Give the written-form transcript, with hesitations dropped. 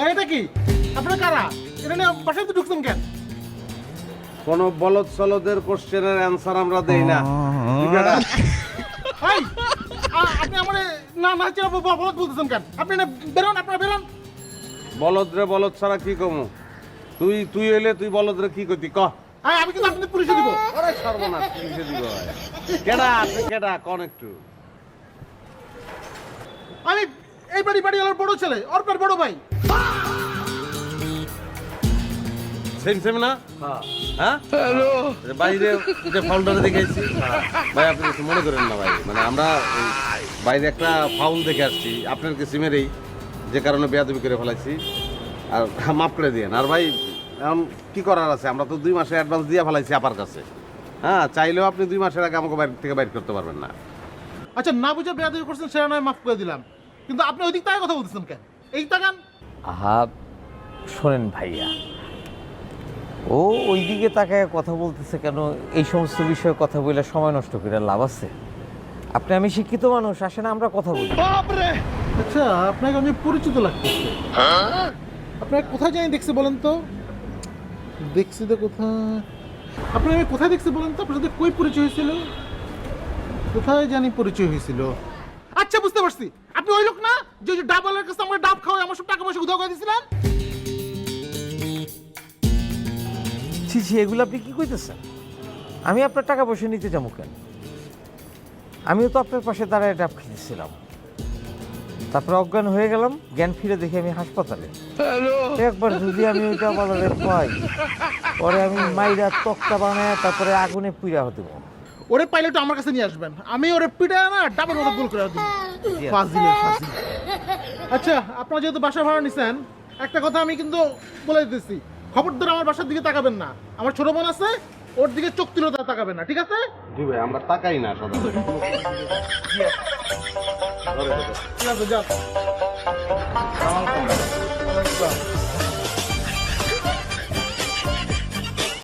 এটা কি আপনারা কারা? এটা নিয়ে বাসায় তো ঢুকছেন কেন? কোন বলদ সলদের কোশ্চেনের অ্যান্সার আমরা দেই না। ভাই আপনি আমার না না চেনা বলদ বলতেছেন কেন? আপনি না বেরোন, আপনারা বেরোন। বলদ রে বলদ ছাড়া কি কমু? তুই এলে তুই বলদ রে কি করতি ক? আমি কিন্তু আপনাদের পুলিশে দিব। আরে সর্বনাশ, পুলিশে দিব? কেডা আছে কেডা কোন একটু? আমি এই বাড়িওয়ালার বড় ছেলে, অর্পের বড় ভাই। সেম না? হ্যাঁ হ্যালো, বাইরে যে ফাউলটারে দেখেছি ভাই, আপনি কিছু মনে করেন না ভাই, মানে আমরা বাইরে একটা ফাউল দেখে আসছি আপনার কি সিমেরই, যে কারণে বেয়াদবি করে ফেলাইছি, আর মাফ করে দিয়েন। আর ভাই এখন কি করার আছে, আমরা তো 2 মাসে অ্যাডভান্স দিয়ে ফেলাইছি আপার কাছে। হ্যাঁ, চাইলেও আপনি 2 মাসের আগে আমাকে বাইরে থেকে বাইর করতে পারবেন না। আচ্ছা, না বুঝে বেয়াদবি করছেন সেটা নয়, মাফ করে দিলাম, কিন্তু আপনি ওই দিক থেকে কথা বলতেছেন কেন? এই তাকান। আহা শোনেন ভাইয়া, ও ওই দিকে তাকায় কথা বলতেছে কেন? এই সমস্ত বিষয়ে কথা বলে সময় নষ্ট করে লাভ আছে? আমি শিক্ষিত মানুষ, আসে না আমরা কথা বলি। আচ্ছা, আপনাকে আমি পরিচিত লাগতেছে। আপনাকে কোথায় জানি দেখছি বলেন তো? দেখছি তো কোথায়? আপনাকে আমি কোথায় দেখছি বলেন তো? আপনার সাথে কই পরিচয় হয়েছিল? কোথায় জানি পরিচয় হয়েছিল। আচ্ছা, বুঝতে পারছি, আপনি ওই লোক না যে ডাবলের কাছে আমরা ডাব খাওয়াই আমার সব টাকা পয়সা উধাও করে দিয়েছিলেন? ছি ছি, এগুলো আপনি কি কইতেছেন? আমি আপনার টাকা পয়সা নিতে যাবো কেন? আমিও তো আপনার পাশে দাঁড়ায় ডাব খেয়েছিলাম, তারপরে অজ্ঞান হয়ে গেলাম, জ্ঞান ফিরে দেখি আমি হাসপাতালে। একবার যদি আমি ওইটা বাজারে পাই, পরে আমি মাইরা তক্তা বানায় তারপরে আগুনে পুড়া হতে পারবো। ওরে পাইলে তো আমার কাছে নিয়ে আসবেন, আমি ওরে পিঠে না ডাবের মতো গোল করে দিই। ফাজিলের ফাজিল। আচ্ছা, আপনারা যেহেতু বাসা ভাড়া নিছেন, একটা কথা আমি কিন্তু বলে দিতেছি, খবরদার আমার বাসার দিকে তাকাবেন না। আমার ছোট বোন আছে, ওর দিকে চোখ তুলে তাকাবেন না, ঠিক আছে? জি ভাই, আমরা তাকাই না সদা। ঠিক আছে, যাও।